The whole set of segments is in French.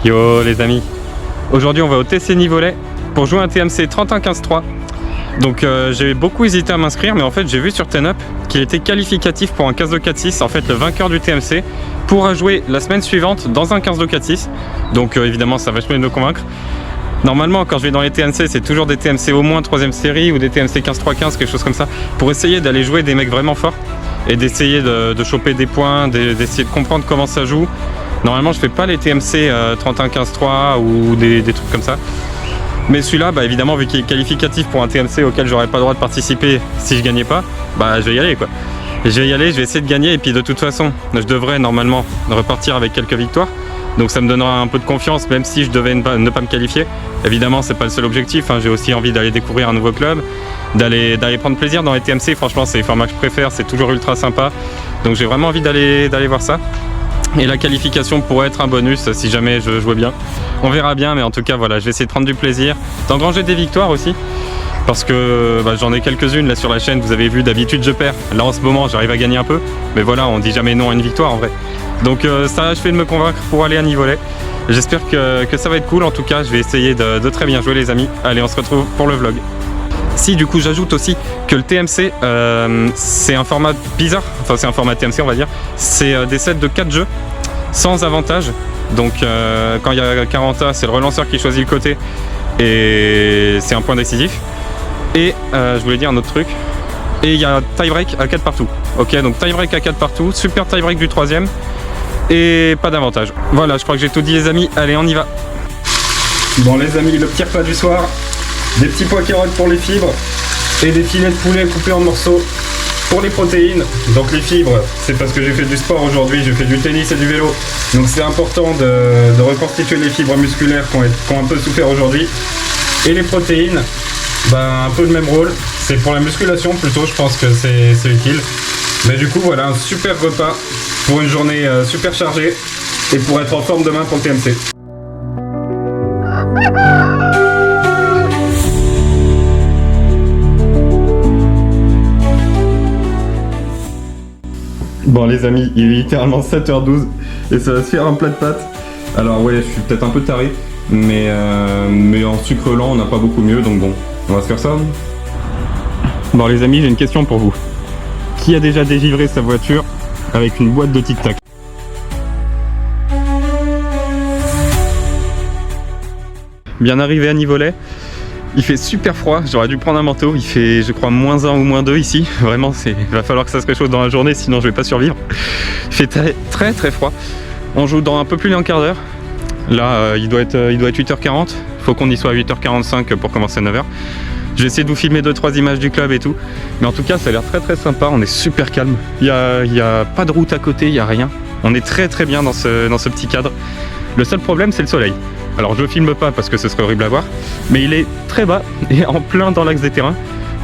Yo les amis, aujourd'hui on va au TC Nivolais pour jouer un TMC 31-15-3. Donc j'ai beaucoup hésité à m'inscrire, mais en fait j'ai vu sur TenUp qu'il était qualificatif pour un 15-2-4-6. En fait le vainqueur du TMC pourra jouer la semaine suivante dans un 15-2-4-6. Donc évidemment ça va vachement me convaincre. Normalement quand je vais dans les TMC c'est toujours des TMC au moins 3ème série ou des TMC 15-3-15, quelque chose comme ça, pour essayer d'aller jouer des mecs vraiment forts et d'essayer de choper des points, d'essayer de comprendre comment ça joue. Normalement je fais pas les TMC 31-15-3 ou des trucs comme ça. Mais celui-là, bah, évidemment, vu qu'il est qualificatif pour un TMC auquel j'aurais pas le droit de participer si je gagnais pas, bah je vais y aller quoi. Je vais y aller, je vais essayer de gagner et puis de toute façon, je devrais normalement repartir avec quelques victoires. Donc ça me donnera un peu de confiance même si je devais ne pas me qualifier. Évidemment, c'est pas le seul objectif, hein. J'ai aussi envie d'aller découvrir un nouveau club, d'aller prendre plaisir dans les TMC. Franchement, c'est les formats que je préfère, c'est toujours ultra sympa. Donc j'ai vraiment envie d'aller voir ça. Et la qualification pourrait être un bonus si jamais je jouais bien. On verra bien, mais en tout cas voilà, je vais essayer de prendre du plaisir, d'engranger des victoires aussi. Parce que bah, j'en ai quelques-unes là sur la chaîne, vous avez vu, d'habitude je perds. Là en ce moment j'arrive à gagner un peu, mais voilà, on dit jamais non à une victoire en vrai. Donc ça a achevé de me convaincre pour aller à Nivolais. J'espère que ça va être cool, en tout cas je vais essayer de très bien jouer les amis. Allez, on se retrouve pour le vlog. Si du coup j'ajoute aussi que le TMC c'est un format bizarre, enfin c'est un format TMC on va dire, c'est des sets de 4 jeux sans avantage. Donc quand il y a 40A c'est le relanceur qui choisit le côté et c'est un point décisif. Et je voulais dire un autre truc, et il y a tie-break à 4 partout. Ok, donc tie-break à 4 partout, super tie-break du 3ème et pas d'avantage. Voilà, je crois que j'ai tout dit les amis, allez on y va. Bon les amis, le petit repas du soir. Des petits pois carottes pour les fibres et des filets de poulet coupés en morceaux pour les protéines. Donc les fibres, c'est parce que j'ai fait du sport aujourd'hui, j'ai fait du tennis et du vélo. Donc c'est important de reconstituer les fibres musculaires qui ont un peu souffert aujourd'hui. Et les protéines, bah, un peu le même rôle. C'est pour la musculation plutôt, je pense que c'est utile. Mais du coup voilà, un super repas pour une journée super chargée et pour être en forme demain pour le TMC. Bon les amis, il est littéralement 7h12 et ça va se faire un plat de pâtes. Alors ouais, je suis peut-être un peu taré, mais en sucre lent on n'a pas beaucoup mieux, donc bon, on va se faire ça. Bon les amis, j'ai une question pour vous. Qui a déjà dégivré sa voiture avec une boîte de Tic Tac? Bien arrivé à Nivolais. Il fait super froid, j'aurais dû prendre un manteau, il fait je crois -1 ou -2 ici, vraiment il va falloir que ça se réchauffe dans la journée sinon je vais pas survivre. Il fait très froid, on joue dans un peu plus d'un quart d'heure, là il doit être 8h40, faut qu'on y soit à 8h45 pour commencer à 9h. Je vais essayer de vous filmer 2-3 images du club et tout, mais en tout cas ça a l'air très sympa, on est super calme, il y a pas de route à côté, il y a rien, on est très bien dans ce petit cadre. Le seul problème c'est le soleil. Alors je ne filme pas parce que ce serait horrible à voir, mais il est très bas et en plein dans l'axe des terrains.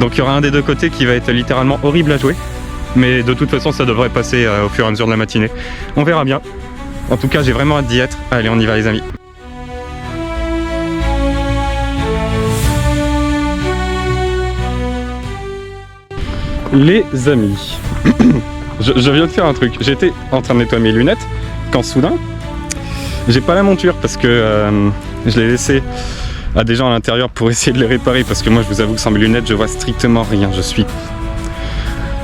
Donc il y aura un des deux côtés qui va être littéralement horrible à jouer. Mais de toute façon ça devrait passer au fur et à mesure de la matinée. On verra bien. En tout cas j'ai vraiment hâte d'y être. Allez on y va les amis. Les amis, je viens de faire un truc. J'étais en train de nettoyer mes lunettes quand soudain j'ai pas la monture parce que je l'ai laissé à des gens à l'intérieur pour essayer de les réparer parce que moi je vous avoue que sans mes lunettes je vois strictement rien,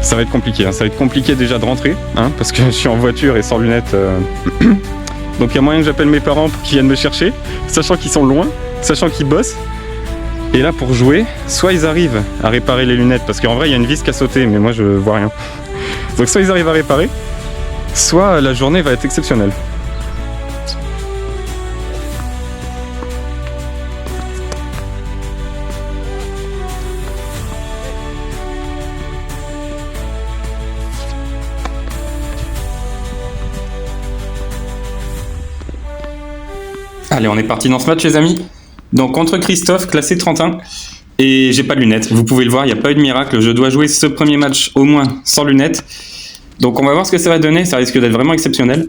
ça va être compliqué, hein. Ça va être compliqué déjà de rentrer hein, parce que je suis en voiture et sans lunettes donc il y a moyen que j'appelle mes parents pour qu'ils viennent me chercher, sachant qu'ils sont loin, sachant qu'ils bossent. Et là pour jouer, soit ils arrivent à réparer les lunettes parce qu'en vrai il y a une vis qui a sauté mais moi je vois rien. Donc soit ils arrivent à réparer, soit la journée va être exceptionnelle. Allez, on est parti dans ce match les amis. Donc contre Christophe, classé 31. Et j'ai pas de lunettes. Vous pouvez le voir, il n'y a pas eu de miracle. Je dois jouer ce premier match au moins sans lunettes. Donc on va voir ce que ça va donner. Ça risque d'être vraiment exceptionnel.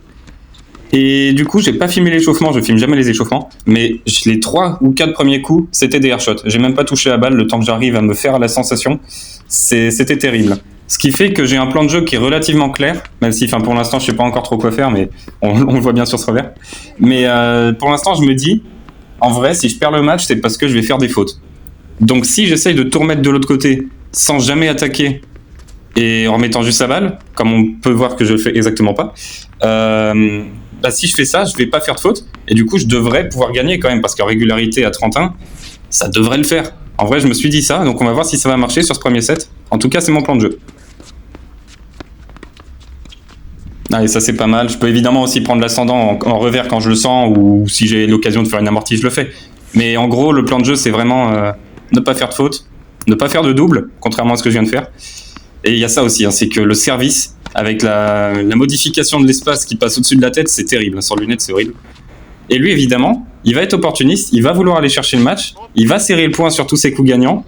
Et du coup, j'ai pas filmé l'échauffement. Je filme jamais les échauffements. Mais les 3 ou 4 premiers coups, c'était des airshots. J'ai même pas touché la balle le temps que j'arrive à me faire la sensation. C'était terrible. Ce qui fait que j'ai un plan de jeu qui est relativement clair, même si pour l'instant je sais pas encore trop quoi faire, mais on le voit bien sur ce revers. Mais pour l'instant je me dis, en vrai, si je perds le match, c'est parce que je vais faire des fautes. Donc si j'essaye de tout remettre de l'autre côté sans jamais attaquer et en remettant juste sa balle, comme on peut voir que je le fais exactement pas, si je fais ça, je vais pas faire de faute et du coup je devrais pouvoir gagner quand même parce qu'en régularité à 31, ça devrait le faire. En vrai, je me suis dit ça, donc on va voir si ça va marcher sur ce premier set. En tout cas, c'est mon plan de jeu. Allez, ça c'est pas mal. Je peux évidemment aussi prendre l'ascendant en revers quand je le sens ou si j'ai l'occasion de faire une amortie, je le fais. Mais en gros, le plan de jeu, c'est vraiment ne pas faire de faute, ne pas faire de double, contrairement à ce que je viens de faire. Et il y a ça aussi, c'est que le service, avec la modification de l'espace qui passe au-dessus de la tête, c'est terrible. Sans lunettes, c'est horrible. Et lui, évidemment, il va être opportuniste, il va vouloir aller chercher le match, il va serrer le point sur tous ses coups gagnants.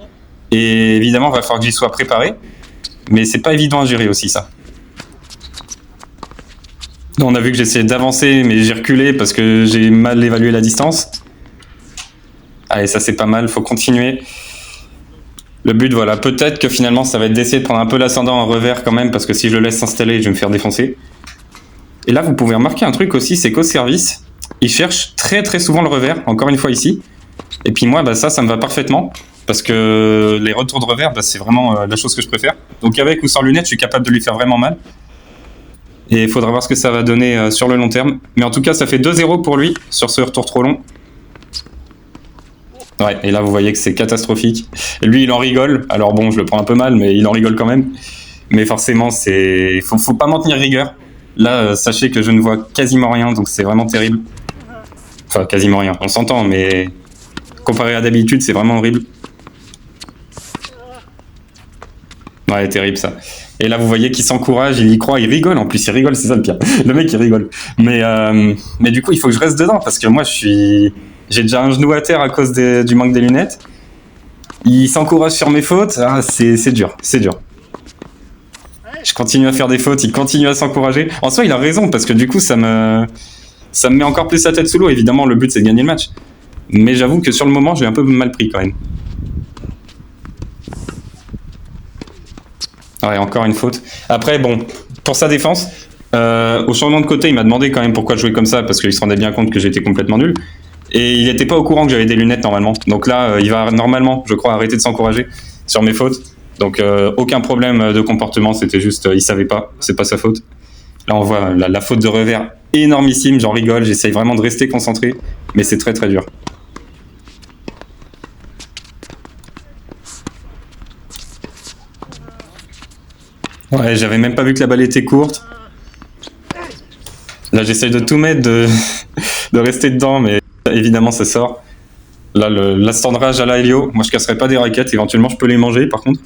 Et évidemment, il va falloir que j'y sois préparé. Mais c'est pas évident à gérer aussi, ça. On a vu que j'essayais d'avancer, mais j'ai reculé parce que j'ai mal évalué la distance. Allez, ça c'est pas mal, faut continuer. Le but, voilà, peut-être que finalement ça va être d'essayer de prendre un peu l'ascendant en revers quand même, parce que si je le laisse s'installer, je vais me faire défoncer. Et là, vous pouvez remarquer un truc aussi, c'est qu'au service, il cherche très très souvent le revers, encore une fois ici. Et puis moi, ça me va parfaitement, parce que les retours de revers, c'est vraiment la chose que je préfère. Donc avec ou sans lunettes, je suis capable de lui faire vraiment mal. Et il faudra voir ce que ça va donner sur le long terme. Mais en tout cas, ça fait 2-0 pour lui sur ce retour trop long. Ouais, et là, vous voyez que c'est catastrophique. Et lui, il en rigole. Alors bon, je le prends un peu mal, mais il en rigole quand même. Mais forcément, faut pas m'en tenir rigueur. Là, sachez que je ne vois quasiment rien, donc c'est vraiment terrible. Enfin, quasiment rien. On s'entend, mais comparé à d'habitude, c'est vraiment horrible. Ouais, terrible ça. Et là, vous voyez qu'il s'encourage, il y croit, il rigole. En plus, il rigole, c'est ça le pire. Le mec, il rigole. Mais du coup, il faut que je reste dedans parce que moi, j'ai déjà un genou à terre à cause du manque des lunettes. Il s'encourage sur mes fautes. Ah, c'est dur, c'est dur. Je continue à faire des fautes, il continue à s'encourager. En soi, il a raison parce que du coup, ça me met encore plus la tête sous l'eau. Évidemment, le but, c'est de gagner le match. Mais j'avoue que sur le moment, j'ai un peu mal pris quand même. Ouais, encore une faute. Après, bon, pour sa défense, au changement de côté, il m'a demandé quand même pourquoi je jouais comme ça, parce qu'il se rendait bien compte que j'étais complètement nul. Et il n'était pas au courant que j'avais des lunettes normalement. Donc là, il va normalement, je crois, arrêter de s'encourager sur mes fautes. Donc aucun problème de comportement, c'était juste, il savait pas, c'est pas sa faute. Là, on voit la faute de revers énormissime, j'en rigole, j'essaye vraiment de rester concentré, mais c'est très très dur. Ouais, j'avais même pas vu que la balle était courte. Là, j'essaye de tout mettre, de rester dedans, mais évidemment, ça sort. Là, l'instant de rage à la Helio, moi je casserai pas des raquettes, éventuellement je peux les manger par contre.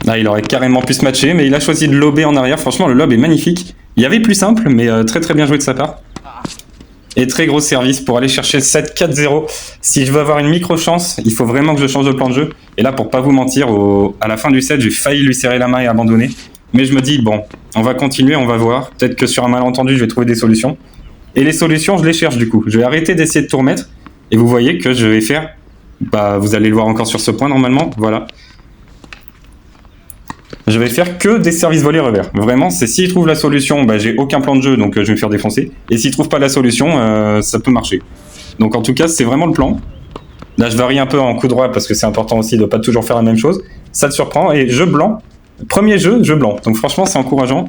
Là, il aurait carrément pu se matcher, mais il a choisi de lober en arrière. Franchement, le lob est magnifique. Il y avait plus simple, mais très très bien joué de sa part. Et très gros service pour aller chercher le 7-4-0. Si je veux avoir une micro-chance, il faut vraiment que je change de plan de jeu. Et là, pour pas vous mentir, à la fin du set, j'ai failli lui serrer la main et abandonner. Mais je me dis, bon, on va continuer, on va voir. Peut-être que sur un malentendu, je vais trouver des solutions. Et les solutions, je les cherche du coup. Je vais arrêter d'essayer de tout remettre. Et vous voyez que je vais faire... vous allez le voir encore sur ce point normalement. Voilà. Je vais faire que des services volés revers. Vraiment, c'est s'il trouve la solution, j'ai aucun plan de jeu, donc je vais me faire défoncer. Et s'il trouve pas la solution, ça peut marcher. Donc en tout cas, c'est vraiment le plan. Là, je varie un peu en coup droit parce que c'est important aussi de pas toujours faire la même chose. Ça te surprend et je blanc. Premier jeu, je blanc. Donc franchement, c'est encourageant.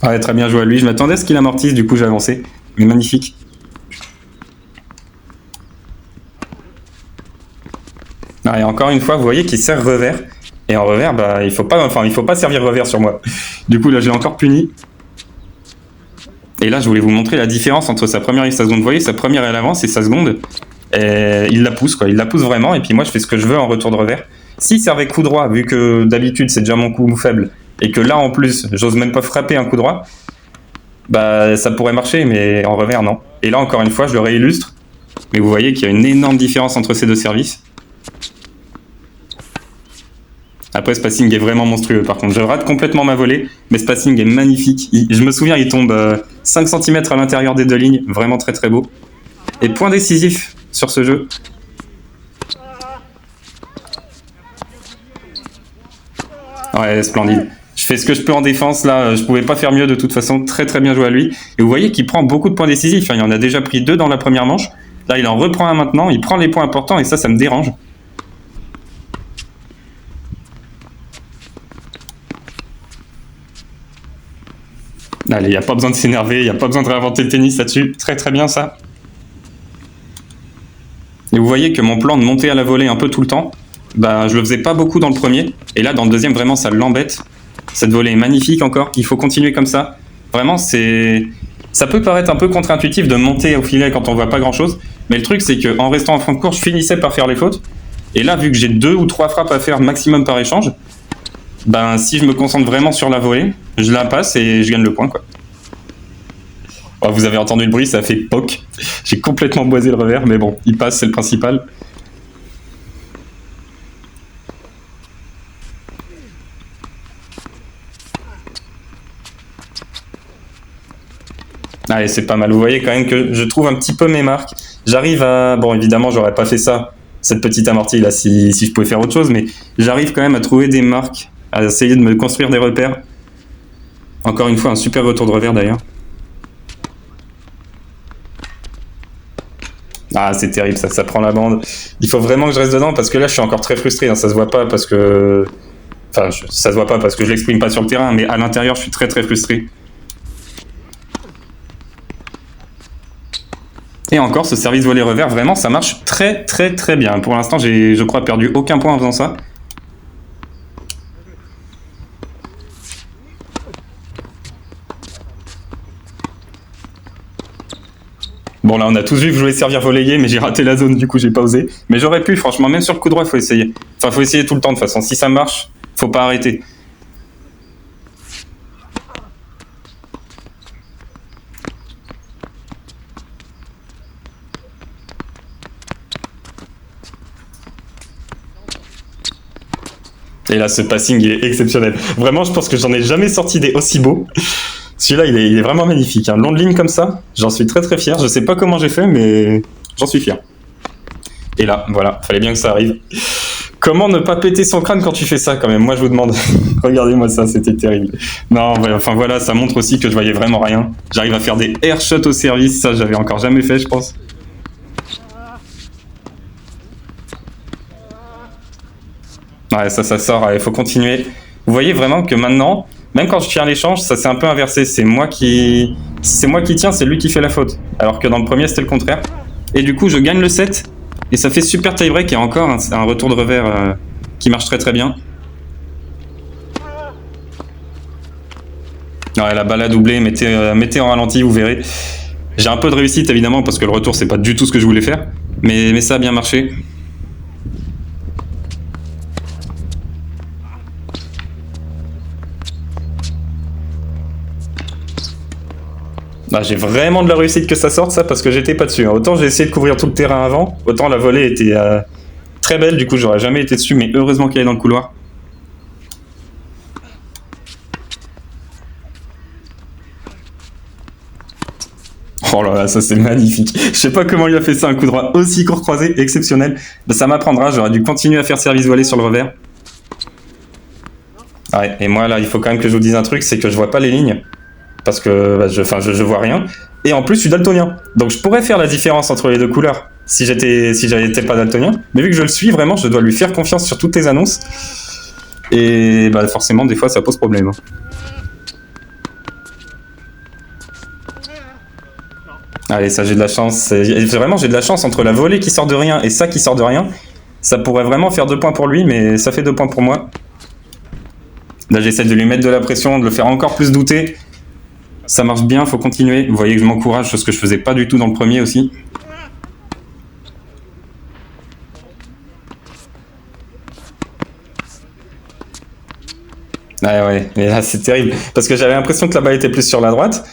Ouais, très bien joué à lui. Je m'attendais à ce qu'il amortisse, du coup j'ai avancé. Mais magnifique. Ah, et encore une fois, vous voyez qu'il sert revers. Et en revers, il faut pas servir revers sur moi. Du coup, là, je l'ai encore puni. Et là, je voulais vous montrer la différence entre sa première et sa seconde. Vous voyez, sa première, elle avance et sa seconde, il la pousse, quoi. Il la pousse vraiment. Et puis moi, je fais ce que je veux en retour de revers. S'il servait coup droit, vu que d'habitude, c'est déjà mon coup faible, et que là, en plus, j'ose même pas frapper un coup droit, ça pourrait marcher, mais en revers, non. Et là, encore une fois, je le réillustre. Mais vous voyez qu'il y a une énorme différence entre ces deux services. Après, ce passing est vraiment monstrueux. Par contre, je rate complètement ma volée, mais ce passing est magnifique. Je me souviens, il tombe 5 cm à l'intérieur des deux lignes. Vraiment très très beau. Et point décisif sur ce jeu. Ouais, splendide. Je fais ce que je peux en défense, là. Je pouvais pas faire mieux de toute façon. Très très bien joué à lui. Et vous voyez qu'il prend beaucoup de points décisifs. Il en a déjà pris 2 dans la première manche. Là, il en reprend un maintenant. Il prend les points importants et ça me dérange. Allez, il n'y a pas besoin de s'énerver, il n'y a pas besoin de réinventer le tennis là-dessus. Très très bien ça. Et vous voyez que mon plan de monter à la volée un peu tout le temps, bah, je le faisais pas beaucoup dans le premier. Et là, dans le deuxième, vraiment, ça l'embête. Cette volée est magnifique encore. Il faut continuer comme ça. Vraiment, ça peut paraître un peu contre-intuitif de monter au filet quand on voit pas grand-chose. Mais le truc, c'est qu'en restant en fond de cours, je finissais par faire les fautes. Et là, vu que j'ai 2 ou 3 frappes à faire maximum par échange, ben, si je me concentre vraiment sur la volée, je la passe et je gagne le point, quoi. Oh, vous avez entendu le bruit, ça fait poc. J'ai complètement boisé le revers, mais bon, il passe, c'est le principal. Allez, c'est pas mal. Vous voyez quand même que je trouve un petit peu mes marques. J'arrive à... Bon, évidemment, j'aurais pas fait ça, cette petite amortie là, si je pouvais faire autre chose, mais j'arrive quand même à trouver des marques, à essayer de me construire des repères. Encore une fois, un super retour de revers d'ailleurs. Ah, c'est terrible, ça prend la bande. Il faut vraiment que je reste dedans parce que là, je suis encore très frustré. Hein. Ça se voit pas parce que... Enfin, ça se voit pas parce que je l'exprime pas sur le terrain, mais à l'intérieur, je suis très très frustré. Et encore, ce service volé revers, vraiment, ça marche très très très bien. Pour l'instant, j'ai, je crois, perdu aucun point en faisant ça. Bon, là, on a tous vu que je voulais servir volleyé, mais j'ai raté la zone, du coup, j'ai pas osé. Mais j'aurais pu, franchement, même sur le coup droit, il faut essayer. Enfin, faut essayer tout le temps, de toute façon. Si ça marche, faut pas arrêter. Et là, ce passing, il est exceptionnel. Vraiment, je pense que j'en ai jamais sorti des aussi beaux. Celui-là, il est vraiment magnifique. Un long de ligne comme ça, j'en suis très très fier. Je sais pas comment j'ai fait, mais j'en suis fier. Et là, voilà, fallait bien que ça arrive. Comment ne pas péter son crâne quand tu fais ça, quand même? Moi, je vous demande. Regardez-moi ça, c'était terrible. Non, ouais, enfin voilà, ça montre aussi que je voyais vraiment rien. J'arrive à faire des airshots au service, ça, j'avais encore jamais fait, je pense. Ouais, ça sort, il faut continuer. Vous voyez vraiment que maintenant, même quand je tiens l'échange, ça s'est un peu inversé. C'est moi qui... Si c'est moi qui tiens, c'est lui qui fait la faute. Alors que dans le premier, c'était le contraire. Et du coup, je gagne le set. Et ça fait super tie-break et encore un retour de revers qui marche très très bien. Ouais, la balle a doublé, mettez en ralenti, vous verrez. J'ai un peu de réussite évidemment parce que le retour, c'est pas du tout ce que je voulais faire. Mais ça a bien marché. Ah, j'ai vraiment de la réussite que ça sorte ça parce que j'étais pas dessus. Autant j'ai essayé de couvrir tout le terrain avant, autant la volée était très belle, du coup j'aurais jamais été dessus, mais heureusement qu'elle est dans le couloir. Oh là là, ça c'est magnifique. Je sais pas comment il a fait ça, un coup droit aussi court croisé, exceptionnel. Bah, ça m'apprendra, j'aurais dû continuer à faire service volé sur le revers. Ouais, et moi là, il faut quand même que je vous dise un truc, c'est que je vois pas les lignes. Parce que bah, je vois rien. Et en plus, je suis daltonien. Donc je pourrais faire la différence entre les deux couleurs si j'avais été pas daltonien. Mais vu que je le suis, vraiment, je dois lui faire confiance sur toutes les annonces. Et bah, forcément, des fois, ça pose problème. Allez, ça, j'ai de la chance. Vraiment, j'ai de la chance entre la volée qui sort de rien et ça qui sort de rien. Ça pourrait vraiment faire 2 points pour lui, mais ça fait 2 points pour moi. Là, j'essaie de lui mettre de la pression, de le faire encore plus douter. Ça marche bien, faut continuer. Vous voyez que je m'encourage, chose que je faisais pas du tout dans le premier aussi. Ouais, mais là c'est terrible. Parce que j'avais l'impression que la balle était plus sur la droite.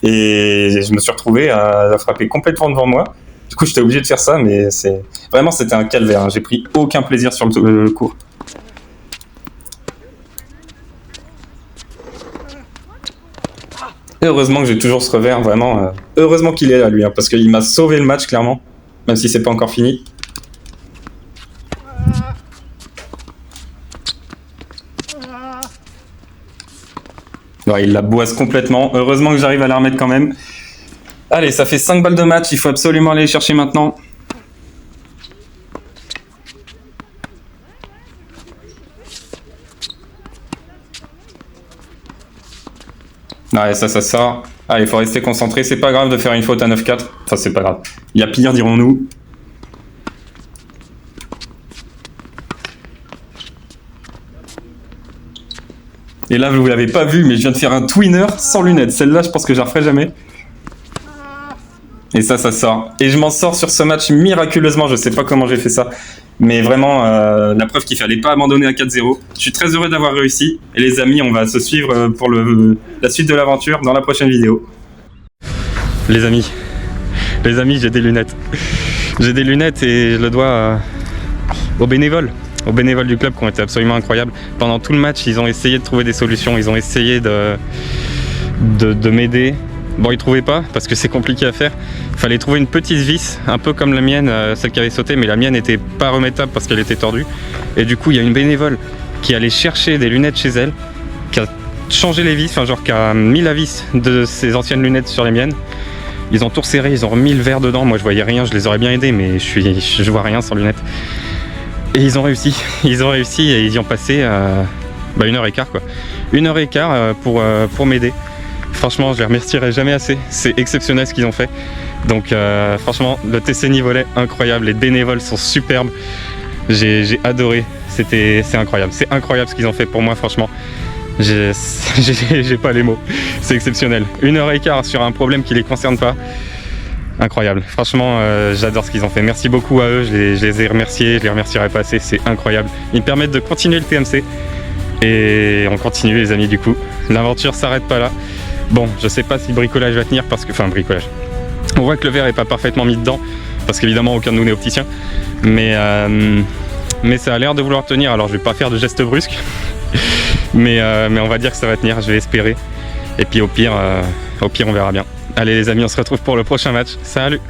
Et je me suis retrouvé à la frapper complètement devant moi. Du coup, j'étais obligé de faire ça, mais c'était un calvaire. Hein. J'ai pris aucun plaisir sur le cours. heureusement que j'ai toujours ce revers, vraiment. Heureusement qu'il est là, lui, hein, parce qu'il m'a sauvé le match, clairement. Même si c'est pas encore fini. Ouais, il la boisse complètement. Heureusement que j'arrive à la remettre quand même. Allez, ça fait 5 balles de match. Il faut absolument aller les chercher maintenant. Ouais, ça sort. Allez, il faut rester concentré. C'est pas grave de faire une faute à 9-4. Enfin, c'est pas grave. Il y a pire, dirons-nous. Et là, vous l'avez pas vu, mais je viens de faire un twinner sans lunettes. Celle-là, je pense que je la referai jamais. Et ça sort. Et je m'en sors sur ce match miraculeusement. Je sais pas comment j'ai fait ça. Mais vraiment, la preuve qu'il fallait pas abandonner à 4-0. Je suis très heureux d'avoir réussi. Et les amis, on va se suivre pour la suite de l'aventure dans la prochaine vidéo. Les amis, j'ai des lunettes. J'ai des lunettes et je le dois aux bénévoles du club qui ont été absolument incroyables. Pendant tout le match, ils ont essayé de trouver des solutions, ils ont essayé de m'aider. Bon, ils trouvaient pas parce que c'est compliqué à faire. Il fallait trouver une petite vis, un peu comme la mienne, celle qui avait sauté, mais la mienne n'était pas remettable parce qu'elle était tordue. Et du coup, il y a une bénévole qui allait chercher des lunettes chez elle, qui a changé les vis, enfin genre qui a mis la vis de ses anciennes lunettes sur les miennes. Ils ont tout resserré, ils ont remis le verre dedans. Moi, je voyais rien, je les aurais bien aidés, mais je vois rien sans lunettes. Et ils ont réussi et ils y ont passé 1h15 quoi. 1h15 pour m'aider. Franchement, je les remercierai jamais assez. C'est exceptionnel ce qu'ils ont fait. Donc franchement, le TC Nivolais, incroyable. Les bénévoles sont superbes. J'ai adoré. C'est incroyable. C'est incroyable ce qu'ils ont fait pour moi, franchement. J'ai pas les mots. C'est exceptionnel. 1h15 sur un problème qui les concerne pas. Incroyable. Franchement, j'adore ce qu'ils ont fait. Merci beaucoup à eux. Je les ai remerciés. Je les remercierai pas assez. C'est incroyable. Ils me permettent de continuer le TMC. Et on continue, les amis, du coup. L'aventure s'arrête pas là. Bon, je sais pas si le bricolage va tenir parce que... Enfin, bricolage. On voit que le verre est pas parfaitement mis dedans. Parce qu'évidemment, aucun de nous n'est opticien. Mais ça a l'air de vouloir tenir. Alors, je vais pas faire de gestes brusques. mais on va dire que ça va tenir. Je vais espérer. Et puis au pire, on verra bien. Allez les amis, on se retrouve pour le prochain match. Salut!